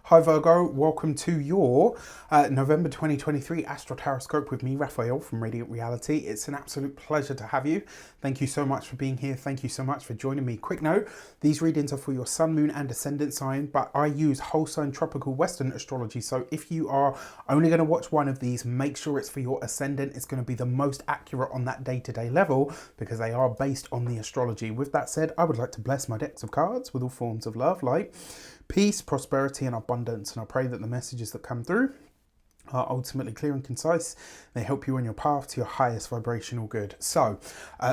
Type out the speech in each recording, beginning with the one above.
Hi Virgo, welcome to your November 2023 Astro-Tarot with me, Raphael from Radiant Reality. It's an absolute pleasure to have you. Thank you so much for being here. Thank you so much for joining me. Quick note, these readings are for your Sun, Moon and Ascendant sign, but I use whole sign tropical Western astrology. So if you are only going to watch one of these, make sure it's for your Ascendant. It's going to be the most accurate on that day-to-day level because they are based on the astrology. With that said, I would like to bless my decks of cards with all forms of love, light, peace, prosperity and abundance, and I pray that the messages that come through are ultimately clear and concise. They help you on your path to your highest vibrational good. So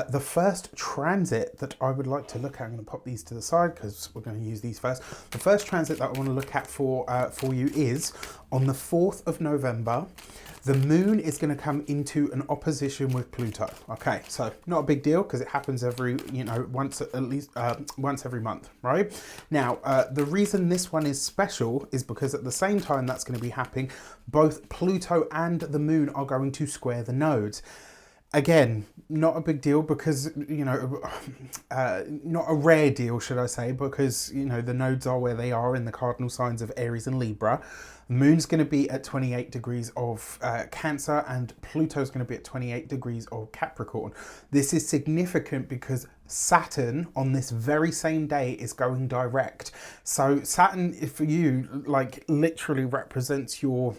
the first transit that I would like to look at, I'm going to pop these to the side because we're going to use these first. The first transit that I want to look at for you is on the 4th of November. The moon is going to come into an opposition with Pluto. Okay, so not a big deal because it happens every, once every month, right? Now, the reason this one is special is because at the same time that's going to be happening, both Pluto and the moon are going to square the nodes. Again, not a big deal because, not a rare deal, should I say, because, the nodes are where they are in the cardinal signs of Aries and Libra. The moon's going to be at 28 degrees of Cancer and Pluto's going to be at 28 degrees of Capricorn. This is significant because Saturn on this very same day is going direct. So Saturn, for you, like literally represents your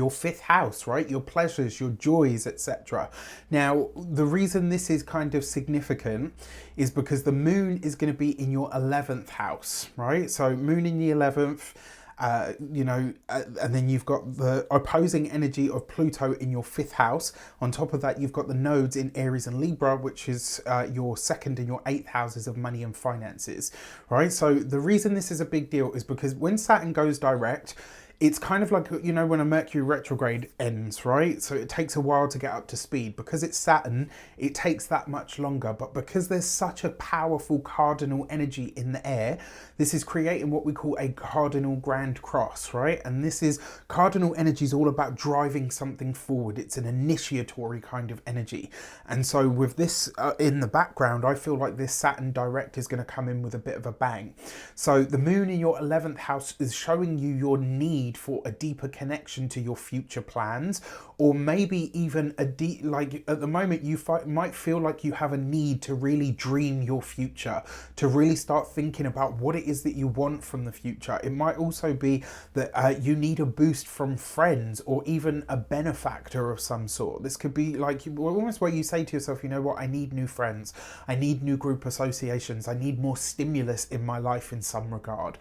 fifth house, right? Your pleasures, your joys, etc. Now, the reason this is kind of significant is because the moon is going to be in your 11th house, right? So moon in the 11th, and then you've got the opposing energy of Pluto in your 5th house. On top of that, you've got the nodes in Aries and Libra, which is your 2nd and your 8th houses of money and finances, right? So the reason this is a big deal is because when Saturn goes direct, it's kind of like, when a Mercury retrograde ends, right? So it takes a while to get up to speed. Because it's Saturn, it takes that much longer. But because there's such a powerful cardinal energy in the air, this is creating what we call a cardinal grand cross, right? And this is, cardinal energy is all about driving something forward. It's an initiatory kind of energy. And so with this in the background, I feel like this Saturn direct is going to come in with a bit of a bang. So the moon in your 11th house is showing you your need for a deeper connection to your future plans, or maybe even like at the moment you might feel like you have a need to really dream your future, to really start thinking about what it is that you want from the future. It might also be that you need a boost from friends or even a benefactor of some sort. This could be like almost where you say to yourself, you know what, I need new friends, I need new group associations, I need more stimulus in my life in some regard.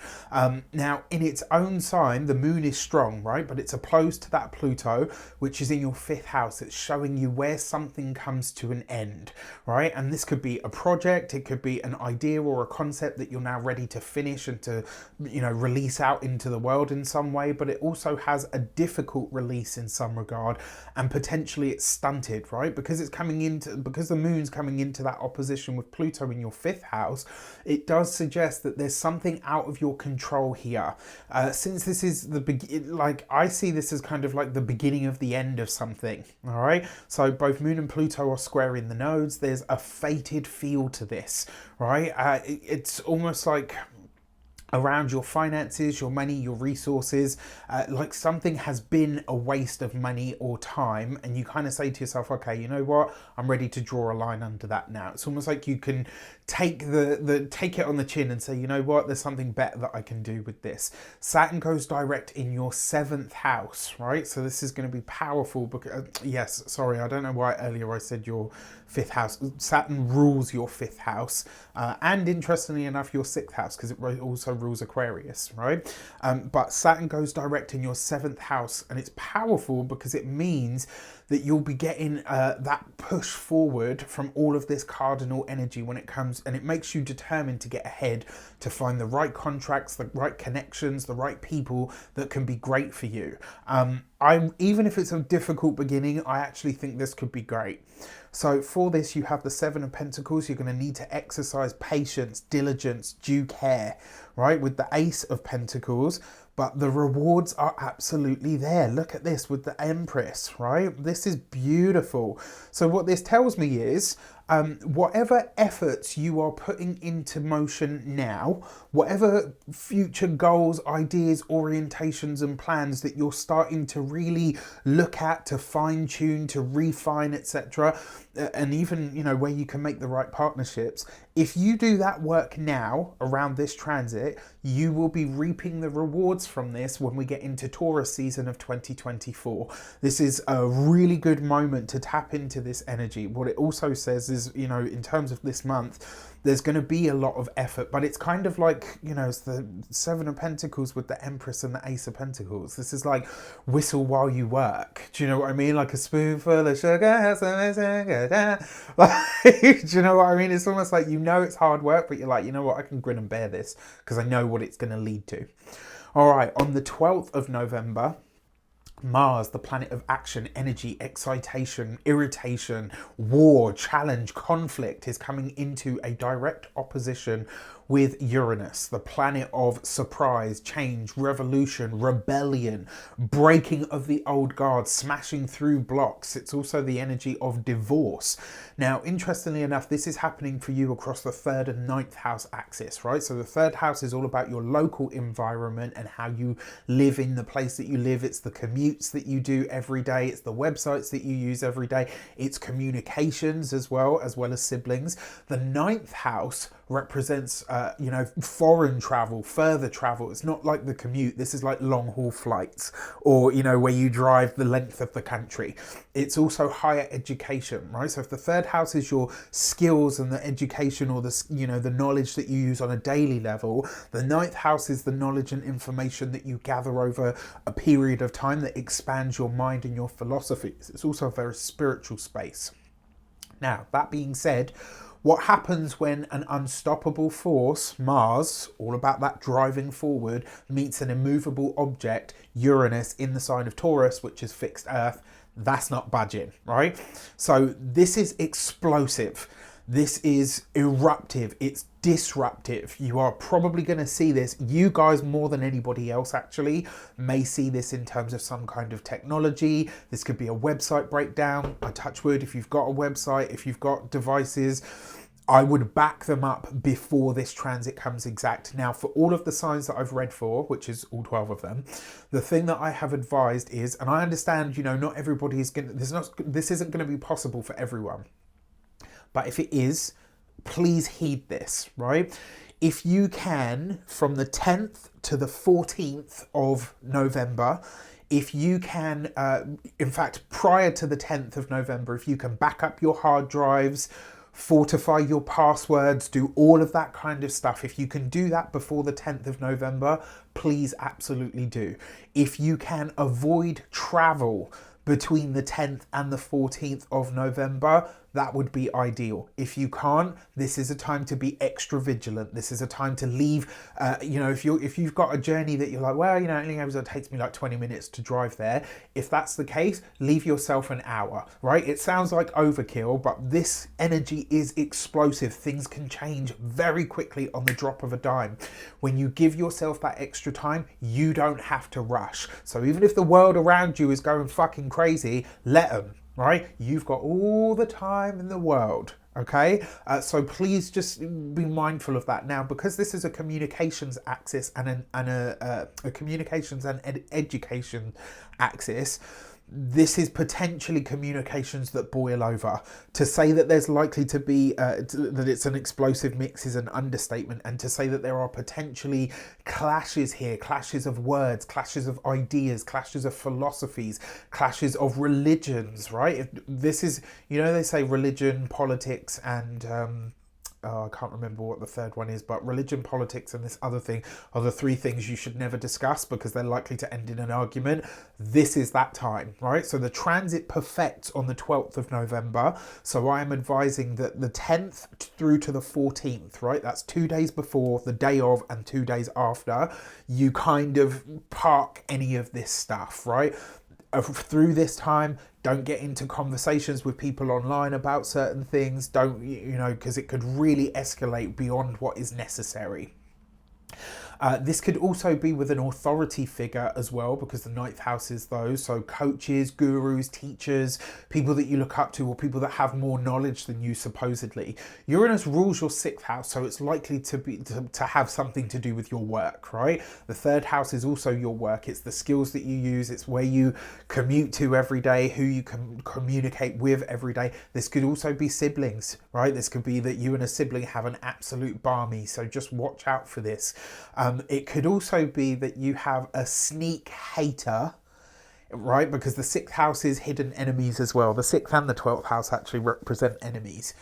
Now in its own sign, the moon is strong, right? But it's opposed to that Pluto, which is in your 5th house. It's showing you where something comes to an end, right? And this could be a project, it could be an idea or a concept that you're now ready to finish and to, release out into the world in some way, but it also has a difficult release in some regard, and potentially it's stunted, right? Because the moon's coming into that opposition with Pluto in your 5th house, it does suggest that there's something out of your control here. Since this is I see this as kind of like the beginning of the end of something, all right? So both moon and Pluto are squaring the nodes. There's a fated feel to this, right? It's almost like around your finances, your money, your resources, like something has been a waste of money or time, and you kind of say to yourself, okay, you know what, I'm ready to draw a line under that now. It's almost like you can take take it on the chin and say, you know what, there's something better that I can do with this. Saturn goes direct in your 7th house, right? So this is going to be powerful because yes, sorry, I don't know why earlier I said your 5th house. Saturn rules your 5th house, and interestingly enough, your 6th house, because it also rules Aquarius, right? But Saturn goes direct in your 7th house, and it's powerful because it means that you'll be getting that push forward from all of this cardinal energy when it comes, and it makes you determined to get ahead, to find the right contracts, the right connections, the right people that can be great for you. Even if it's a difficult beginning, I actually think this could be great. So for this, you have the 7 of Pentacles. You're going to need to exercise patience, diligence, due care, right? With the Ace of Pentacles, but the rewards are absolutely there. Look at this with the Empress, right? This is beautiful. So what this tells me is whatever efforts you are putting into motion now, whatever future goals, ideas, orientations and plans that you're starting to really look at, to fine tune, to refine, etc., and even, you know, where you can make the right partnerships, if you do that work now around this transit, you will be reaping the rewards from this when we get into Taurus season of 2024. This is a really good moment to tap into this energy. What it also says is, you know, in terms of this month, there's going to be a lot of effort, but it's kind of like, you know, it's the Seven of Pentacles with the Empress and the Ace of Pentacles. This is like whistle while you work. Do you know what I mean? Like a spoonful of sugar has a sugar. Like, do you know what I mean? It's almost like, you know, it's hard work, but you're like, you know what, I can grin and bear this because I know what it's going to lead to. All right, on the 12th of November, Mars, the planet of action, energy, excitation, irritation, war, challenge, conflict, is coming into a direct opposition with Uranus, the planet of surprise, change, revolution, rebellion, breaking of the old guard, smashing through blocks. It's also the energy of divorce. Now, interestingly enough, this is happening for you across the 3rd and 9th house axis, right? So the 3rd house is all about your local environment and how you live in the place that you live. It's the commutes that you do every day. It's the websites that you use every day. It's communications as well as siblings. The 9th house represents you know, foreign travel, further travel. It's not like the commute. This is like long haul flights, or, you know, where you drive the length of the country. It's also higher education, right? So if the 3rd house is your skills and the education, or the, you know, the knowledge that you use on a daily level, the 9th house is the knowledge and information that you gather over a period of time that expands your mind and your philosophies. It's also a very spiritual space. Now, that being said, what happens when an unstoppable force, Mars, all about that driving forward, meets an immovable object, Uranus, in the sign of Taurus, which is fixed Earth? That's not budging, right? So this is explosive. This is eruptive. It's disruptive. You are probably going to see this. You guys, more than anybody else, actually, may see this in terms of some kind of technology. This could be a website breakdown. I touch wood, if you've got a website, if you've got devices, I would back them up before this transit comes exact. Now, for all of the signs that I've read for, which is all 12 of them, the thing that I have advised is, and I understand, you know, not everybody is going to, this isn't going to be possible for everyone. But if it is, please heed this, right? If you can, from the 10th to the 14th of November, if you can, in fact, prior to the 10th of November, if you can back up your hard drives, fortify your passwords, do all of that kind of stuff. If you can do that before the 10th of November, please absolutely do. If you can avoid travel between the 10th and the 14th of November, that would be ideal. If you can't, this is a time to be extra vigilant. This is a time to leave, you know, if you've got a journey that you're like, well, you know, it takes me like 20 minutes to drive there. If that's the case, leave yourself an hour, right? It sounds like overkill, but this energy is explosive. Things can change very quickly on the drop of a dime. When you give yourself that extra time, you don't have to rush. So even if the world around you is going fucking crazy, let them. Right? You've got all the time in the world, okay? So please just be mindful of that. Now, because this is a communications axis and a communications and education axis, this is potentially communications that boil over. To say that there's likely to be, that it's an explosive mix is an understatement. And to say that there are potentially clashes here, clashes of words, clashes of ideas, clashes of philosophies, clashes of religions, right? This is, you know, they say religion, politics, and I can't remember what the third one is, but religion, politics, and this other thing are the three things you should never discuss because they're likely to end in an argument. This is that time, right? So the transit perfects on the 12th of November. So I am advising that the 10th through to the 14th, right? That's 2 days before, the day of, and 2 days after. You kind of park any of this stuff, right? Through this time, don't get into conversations with people online about certain things. Don't, you know, because it could really escalate beyond what is necessary. This could also be with an authority figure as well, because the ninth house is those. So coaches, gurus, teachers, people that you look up to, or people that have more knowledge than you supposedly. Uranus rules your sixth house, so it's likely to have something to do with your work, right? The third house is also your work. It's the skills that you use. It's where you commute to every day, who you can communicate with every day. This could also be siblings, right? This could be that you and a sibling have an absolute barmy, so just watch out for this. It could also be that you have a sneak hater, right? Because the sixth house is hidden enemies as well. The sixth and the 12th house actually represent enemies.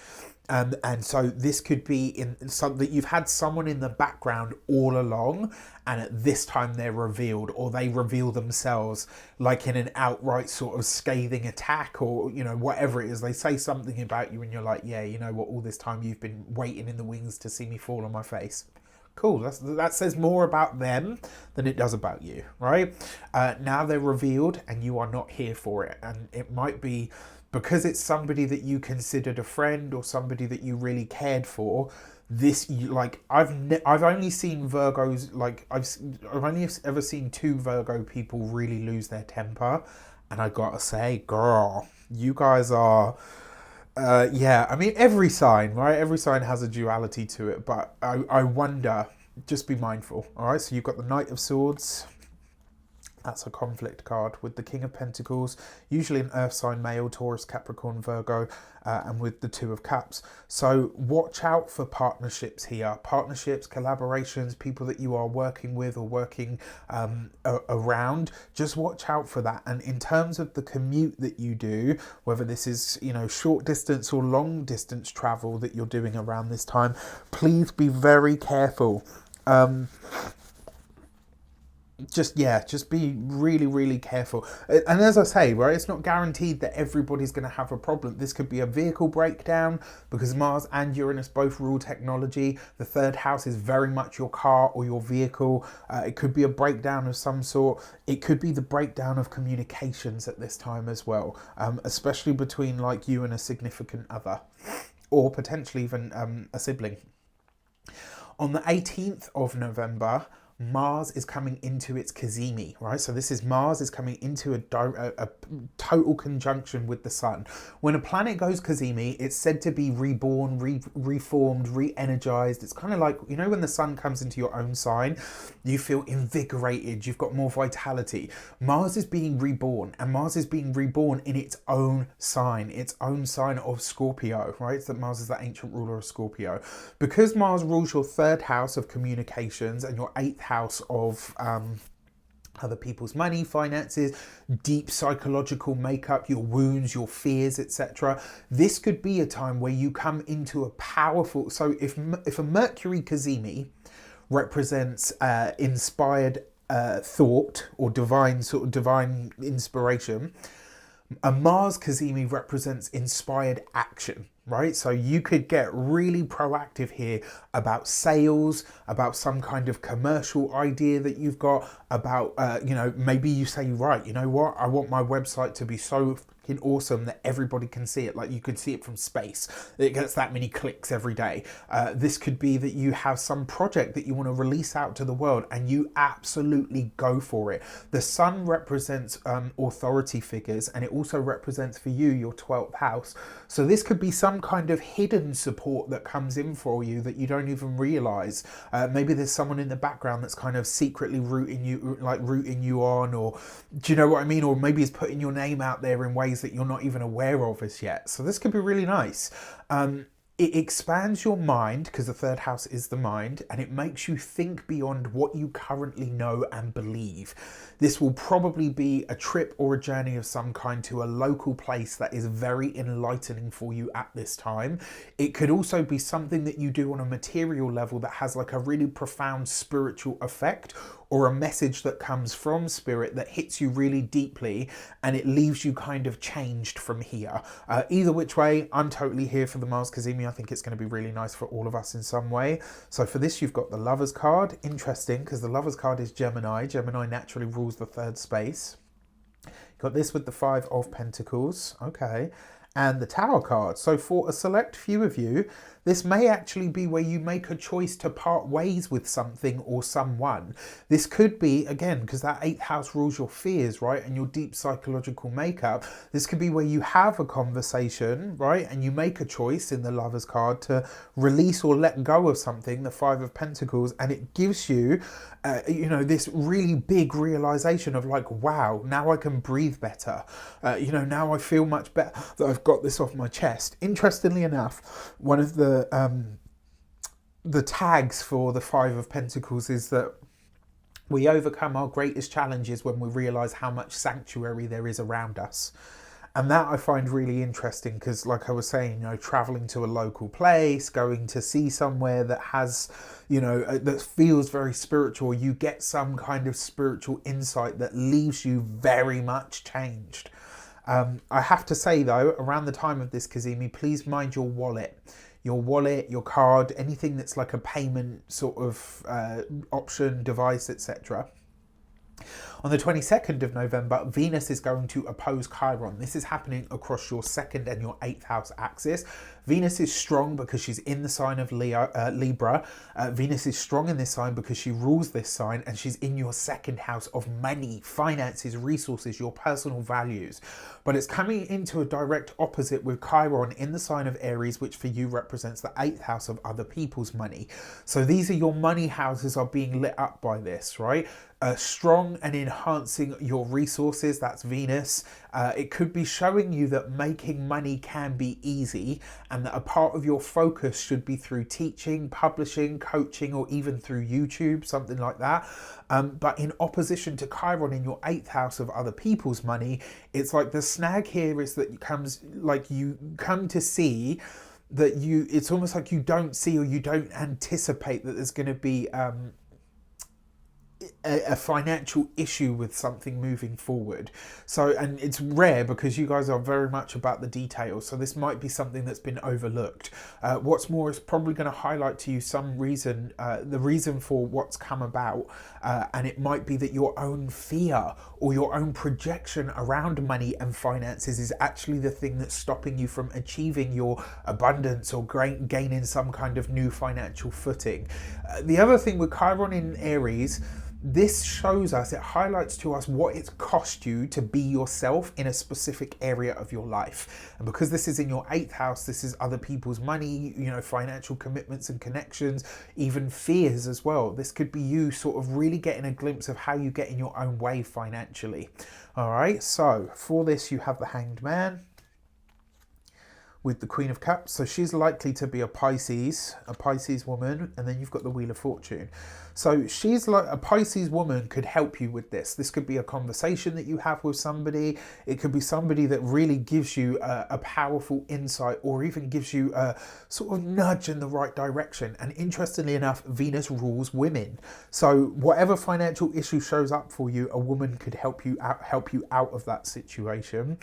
And so this could be in some that you've had someone in the background all along, and at this time they're revealed, or they reveal themselves, like in an outright sort of scathing attack, or, you know, whatever it is. They say something about you and you're like, yeah, you know what, all this time you've been waiting in the wings to see me fall on my face. Cool, that says more about them than it does about you, right? Now they're revealed and you are not here for it. And it might be because it's somebody that you considered a friend or somebody that you really cared for. This, like, I've only seen Virgos, like, I've only ever seen 2 Virgo people really lose their temper. And I gotta say, girl, you guys are... yeah, I mean, every sign, right? Every sign has a duality to it, but I wonder, just be mindful, all right? So you've got the Knight of Swords. That's a conflict card with the King of Pentacles, usually an earth sign male, Taurus, Capricorn, Virgo, and with the 2 of Cups. So watch out for partnerships here. Partnerships, collaborations, people that you are working with or working around. Just watch out for that. And in terms of the commute that you do, whether this is, you know, short distance or long distance travel that you're doing around this time, please be very careful. Just be really, really careful. And as I say, right, it's not guaranteed that everybody's going to have a problem. This could be a vehicle breakdown, because Mars and Uranus both rule technology. The third house is very much your car or your vehicle. It could be a breakdown of some sort. It could be the breakdown of communications at this time as well, especially between like you and a significant other, or potentially even a sibling. On the 18th of November, Mars is coming into its Cazimi, right? So this is Mars is coming into a total conjunction with the Sun. When a planet goes Cazimi, it's said to be reborn, reformed, re-energized. It's kind of like, you know, when the Sun comes into your own sign, you feel invigorated, you've got more vitality. Mars is being reborn, and Mars is being reborn in its own sign of Scorpio, right? So Mars is the ancient ruler of Scorpio. Because Mars rules your third house of communications and your 8th house of other people's money, finances, deep psychological makeup, your wounds, your fears, etc. This could be a time where you come into a powerful... So if a Mercury Cazimi represents inspired thought or divine inspiration, a Mars Cazimi represents inspired action, right? So you could get really proactive here about sales, about some kind of commercial idea that you've got, about, you know, maybe you say, right, you know what, I want my website to be so awesome that everybody can see it, like you could see it from space. It gets that many clicks every day. This could be that you have some project that you want to release out to the world and you absolutely go for it. The Sun represents authority figures, and it also represents for you your 12th house. So this could be some kind of hidden support that comes in for you that you don't even realize. Maybe there's someone in the background that's kind of secretly rooting you on, or do you know what I mean? Or maybe it's putting your name out there in ways that you're not even aware of as yet. So this could be really nice. It expands your mind, because the third house is the mind, and it makes you think beyond what you currently know and believe. This will probably be a trip or a journey of some kind to a local place that is very enlightening for you at this time. It could also be something that you do on a material level that has like a really profound spiritual effect, or a message that comes from spirit that hits you really deeply and it leaves you kind of changed from here. Either which way, I'm totally here for the Mars Cazimi. I think it's going to be really nice for all of us in some way. So for this, you've got the Lovers card. Interesting, because the Lovers card is Gemini. Gemini naturally rules the third space. Got this with the 5 of Pentacles. Okay. and the Tower card. So for a select few of you, this may actually be where you make a choice to part ways with something or someone. This could be, again, because that 8th house rules your fears, right, and your deep psychological makeup. This could be where you have a conversation, right, and you make a choice in the Lovers card to release or let go of something, the 5 of Pentacles, and it gives you, you know, this really big realization of like, wow, now I can breathe better. You know, now I feel much better that I've got this off my chest. Interestingly enough, one of the tags for the 5 of Pentacles is that we overcome our greatest challenges when we realize how much sanctuary there is around us. And that I find really interesting because, like I was saying, you know, traveling to a local place, going to see somewhere that has, you know, that feels very spiritual, you get some kind of spiritual insight that leaves you very much changed. I have to say though, around the time of this, Cazimi, please mind your wallet, your card, anything that's like a payment sort of option, device, etc. On the 22nd of November, Venus is going to oppose Chiron. This is happening across your 2nd and your 8th house axis. Venus is strong because she's in the sign of Libra. Venus is strong in this sign because she rules this sign, and she's in your 2nd house of money, finances, resources, your personal values. But it's coming into a direct opposite with Chiron in the sign of Aries, which for you represents the 8th house of other people's money. So these are your money houses are being lit up by this, right? Strong and enhancing your resources, that's Venus. It could be showing you that making money can be easy, and that a part of your focus should be through teaching, publishing, coaching, or even through YouTube, something like that. But in opposition to Chiron in your 8th house of other people's money, it's like the snag here is that you come to see that it's almost like you don't see or you don't anticipate that there's going to be a financial issue with something moving forward. So, and it's rare because you guys are very much about the details, so this might be something that's been overlooked. What's more, is probably going to highlight to you some reason, the reason for what's come about, and it might be that your own fear or your own projection around money and finances is actually the thing that's stopping you from achieving your abundance or gaining some kind of new financial footing. The other thing with Chiron in Aries, this shows us, it highlights to us what it's cost you to be yourself in a specific area of your life. And because this is in your 8th house, this is other people's money, you know, financial commitments and connections, even fears as well. This could be you sort of really getting a glimpse of how you get in your own way financially. All right, so for this you have the Hanged Man with the Queen of Cups. So she's likely to be a Pisces woman, and then you've got the Wheel of Fortune. So she's like a Pisces woman could help you with this. This could be a conversation that you have with somebody. It could be somebody that really gives you a powerful insight, or even gives you a sort of nudge in the right direction. And interestingly enough, Venus rules women. So whatever financial issue shows up for you, a woman could help you out of that situation.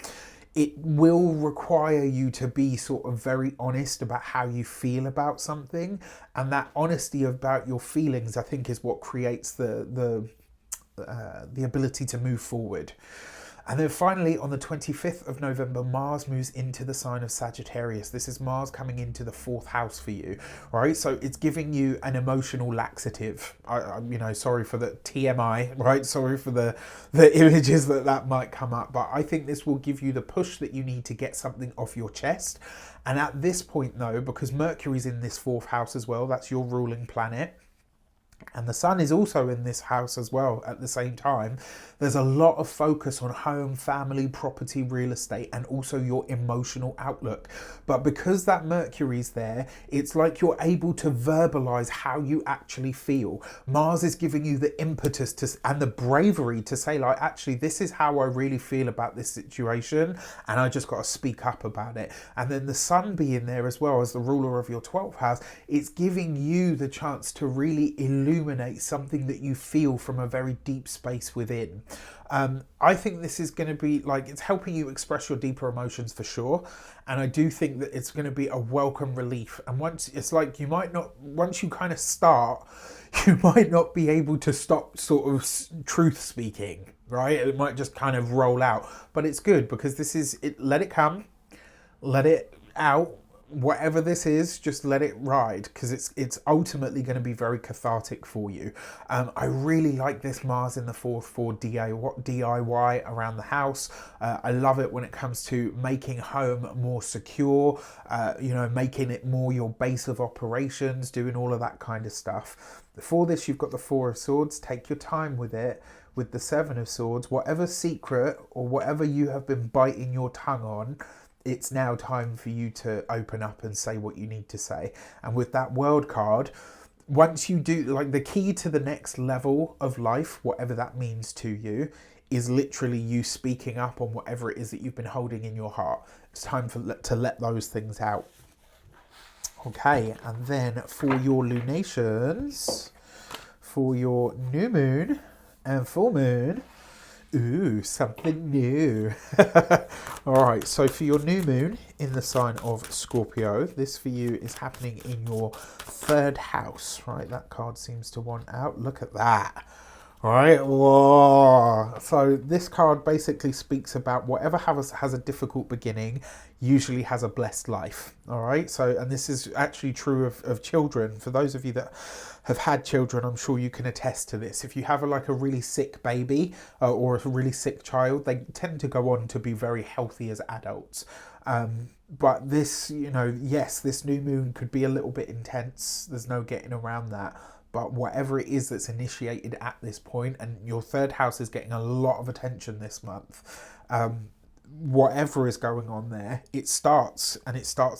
It will require you to be sort of very honest about how you feel about something, and that honesty about your feelings, I think, is what creates the ability to move forward. And then finally, on the 25th of November, Mars moves into the sign of Sagittarius. This is Mars coming into the 4th house for you, right? So it's giving you an emotional laxative. You know, sorry for the TMI, right? Sorry for the images that might come up. But I think this will give you the push that you need to get something off your chest. And at this point, though, because Mercury's in this 4th house as well, that's your ruling planet, and the Sun is also in this house as well at the same time, there's a lot of focus on home, family, property, real estate, and also your emotional outlook. But because that Mercury's there, it's like you're able to verbalize how you actually feel. Mars is giving you the impetus and the bravery to say, like, actually, this is how I really feel about this situation, and I just got to speak up about it. And then the Sun being there as well as the ruler of your 12th house, it's giving you the chance to really illuminate something that you feel from a very deep space within. I think this is going to be like, it's helping you express your deeper emotions for sure, and I do think that it's going to be a welcome relief. And once it's like, you might not, once you kind of start, you might not be able to stop sort of truth speaking, right? It might just kind of roll out, but it's good because this is it. Let it come, let it out. Whatever this is, just let it ride, because it's ultimately going to be very cathartic for you. I really like this Mars in the fourth for DIY around the house. I love it when it comes to making home more secure, making it more your base of operations, doing all of that kind of stuff. For this, you've got the Four of Swords. Take your time with it. With the Seven of Swords, whatever secret or whatever you have been biting your tongue on, it's now time for you to open up and say what you need to say. And with that World card, once you do, like, the key to the next level of life, whatever that means to you, is literally you speaking up on whatever it is that you've been holding in your heart. It's time to let those things out. Okay, and then for your lunations, for your new moon and full moon, ooh, something new. All right, so for your new moon in the sign of Scorpio, this for you is happening in your third house, right? That card seems to want out. Look at that. All right, whoa. So this card basically speaks about whatever has a difficult beginning usually has a blessed life. All right, so, and this is actually true of children. For those of you that have had children, I'm sure you can attest to this. If you have a really sick baby or a really sick child, they tend to go on to be very healthy as adults. But this, yes, this new moon could be a little bit intense. There's no getting around that. But whatever it is that's initiated at this point, and your third house is getting a lot of attention this month, whatever is going on there, it starts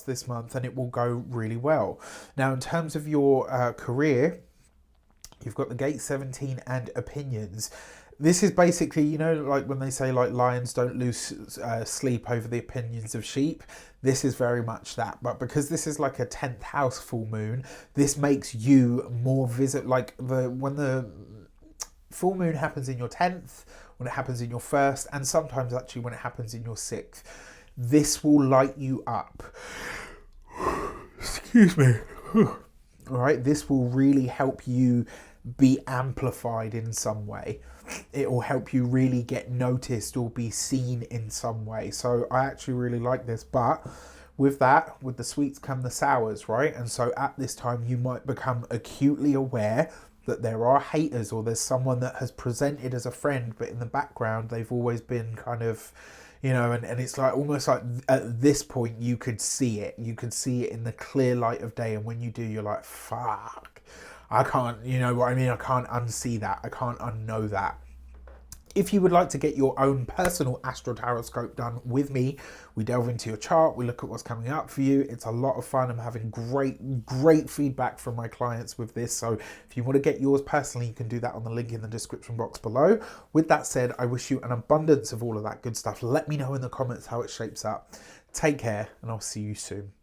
this month, and it will go really well. Now, in terms of your career, you've got the Gate 17 and Opinions. This is basically, like when they say, like, lions don't lose sleep over the opinions of sheep. This is very much that. But because this is like a 10th house full moon, this makes you more like when the full moon happens in your 10th, when it happens in your 1st, and sometimes actually when it happens in your 6th, this will light you up. Excuse me. All right, this will really help you be amplified in some way. It will help you really get noticed or be seen in some way. So I actually really like this. But with that, with the sweets come the sours, right? And so at this time, you might become acutely aware that there are haters, or there's someone that has presented as a friend, but in the background, they've always been kind of, and it's like almost like at this point, you could see it. You could see it in the clear light of day. And when you do, you're like, fuck. I can't, what I mean? I can't unsee that. I can't unknow that. If you would like to get your own personal Astro Tarot scope done with me, we delve into your chart, we look at what's coming up for you. It's a lot of fun. I'm having great feedback from my clients with this. So if you want to get yours personally, you can do that on the link in the description box below. With that said, I wish you an abundance of all of that good stuff. Let me know in the comments how it shapes up. Take care, and I'll see you soon.